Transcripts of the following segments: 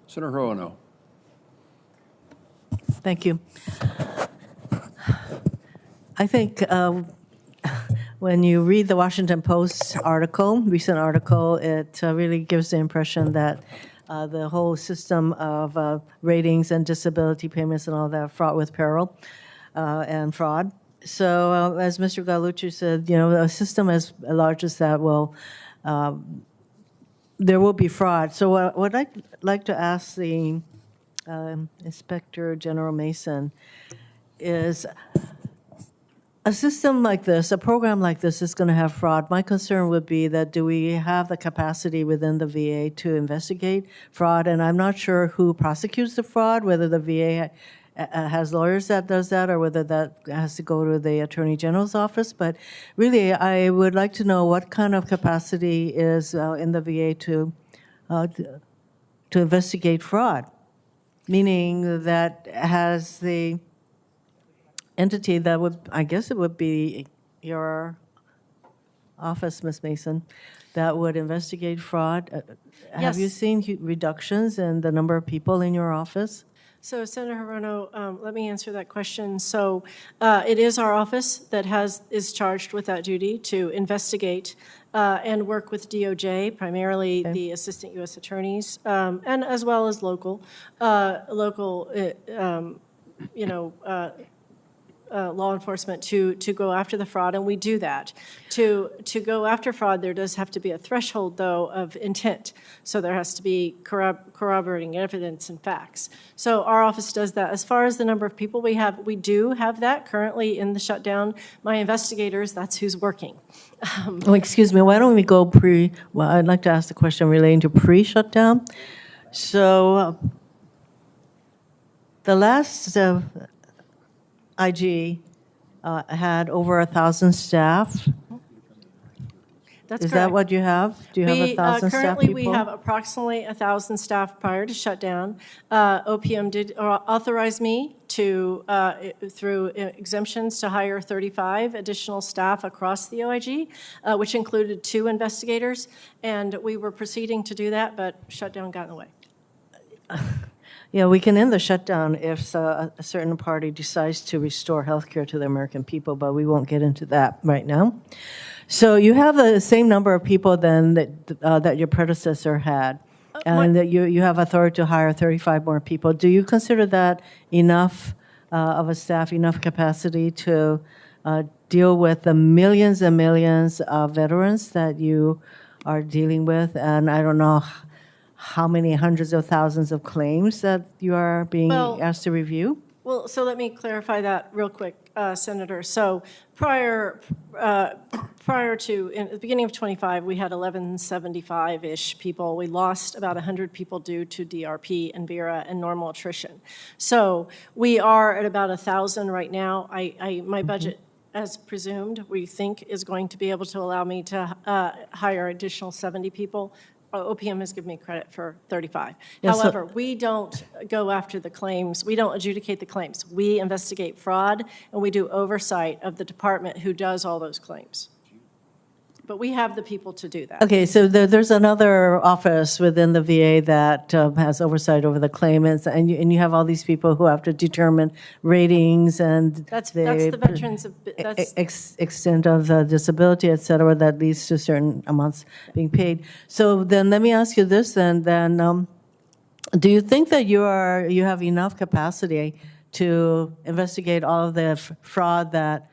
Senator Hirono. Thank you. I think when you read the Washington Post recent article, it really gives the impression that the whole system of ratings and disability payments and all that fraught with peril and fraud. So as Mr. Gallucci said, a system as large as that there will be fraud. So what I'd like to ask the Inspector General Mason is, a system like this, a program like this is going to have fraud. My concern would be that do we have the capacity within the VA to investigate fraud? And I'm not sure who prosecutes the fraud, whether the VA has lawyers that does that or whether that has to go to the Attorney General's office. But really, I would like to know what kind of capacity is in the VA to investigate fraud, meaning that has the entity that would, I guess it would be your office, Ms. Mason, that would investigate fraud. Have you Yes. seen reductions in the number of people in your office? So Senator Hirono, let me answer that question. So it is our office that is charged with that duty to investigate and work with DOJ, primarily the Assistant U.S. Attorneys, and as well as local, law enforcement to go after the fraud, and we do that. To go after fraud, there does have to be a threshold, though, of intent. So there has to be corroborating evidence and facts. So our office does that. As far as the number of people we do have that currently in the shutdown. My investigators, that's who's working. Oh, excuse me, why don't we go well, I'd like to ask the question relating to pre-shutdown. So the last IG had over 1,000 staff. That's Is correct. that what you have? Do you have 1,000 staff Currently, people? we have approximately 1,000 staff prior to shutdown. OPM did authorize me to, through exemptions, to hire 35 additional staff across the OIG, which included 2 investigators, and we were proceeding to do that, but shutdown got in the way. Yeah, we can end the shutdown if a certain party decides to restore health care to the American people, but we won't get into that right now. So you have the same number of people then that your predecessor had, and that you have authority to hire 35 more people. Do you consider that enough of a staff, enough capacity to deal with the millions and millions of veterans that you are dealing with? And I don't know how many hundreds of thousands of claims that you are being asked to review? Well, so let me clarify that real quick, Senator. So prior to, in the beginning of 25, we had 1,175-ish people. We lost about 100 people due to DRP and VERA and normal attrition. So we are at about 1,000 right now. My budget, as presumed, we think is going to be able to allow me to hire additional 70 people. OPM has given me credit for 35. Yeah, However, we don't go after the claims. We don't adjudicate the claims. We investigate fraud, and we do oversight of the department who does all those claims. But we have the people to do that. Okay, so there's another office within the VA that has oversight over the claimants, and you have all these people who have to determine ratings and That's the veterans of, extent of disability, et cetera, that leads to certain amounts being paid. So then let me ask you this then, do you think that you have enough capacity to investigate all of the fraud that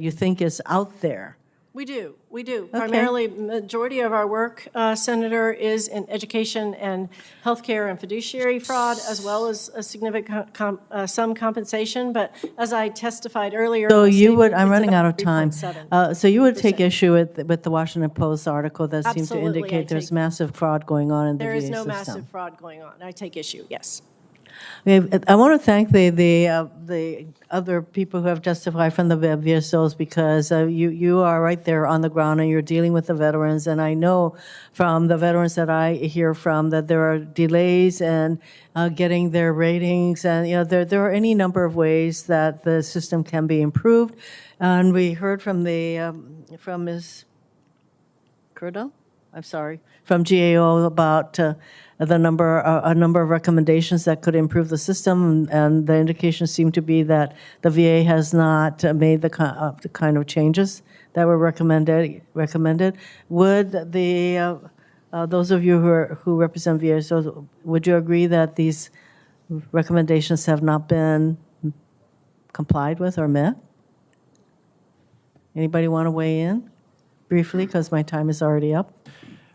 you think is out there? We do. Okay. Primarily, majority of our work, Senator, is in education and healthcare and fiduciary fraud, as well as a significant some compensation. But as I testified earlier, so you would. I'm running out of time. So you would take issue with the Washington Post article that seems to indicate there's massive fraud going on in the VA system. There is no massive fraud going on. I take issue. Yes. I want to thank the other people who have testified from the VSOs because you are right there on the ground and you're dealing with the veterans. And I know from the veterans that I hear from that there are delays in getting their ratings, and there are any number of ways that the system can be improved. And we heard from from Ms. Curdo, from GAO about a number of recommendations that could improve the system, and the indications seem to be that the VA has not made the kind of changes that were recommended. Would those of you who represent VAs, would you agree that these recommendations have not been complied with or met? Anybody want to weigh in briefly, because my time is already up?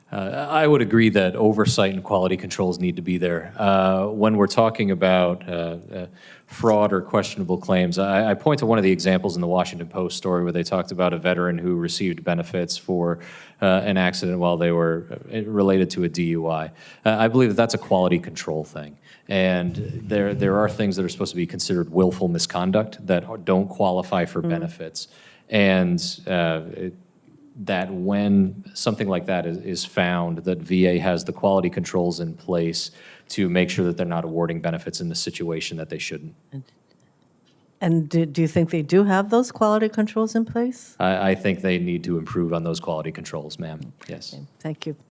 I would agree that oversight and quality controls need to be there. When we're talking about fraud or questionable claims, I point to one of the examples in the Washington Post story where they talked about a veteran who received benefits for an accident while they were related to a DUI. I believe that that's a quality control thing. And there are things that are supposed to be considered willful misconduct that don't qualify for benefits. And that when something like that is found, that VA has the quality controls in place to make sure that they're not awarding benefits in the situation that they shouldn't. And do you think they do have those quality controls in place? I think they need to improve on those quality controls, ma'am. Yes. Thank you.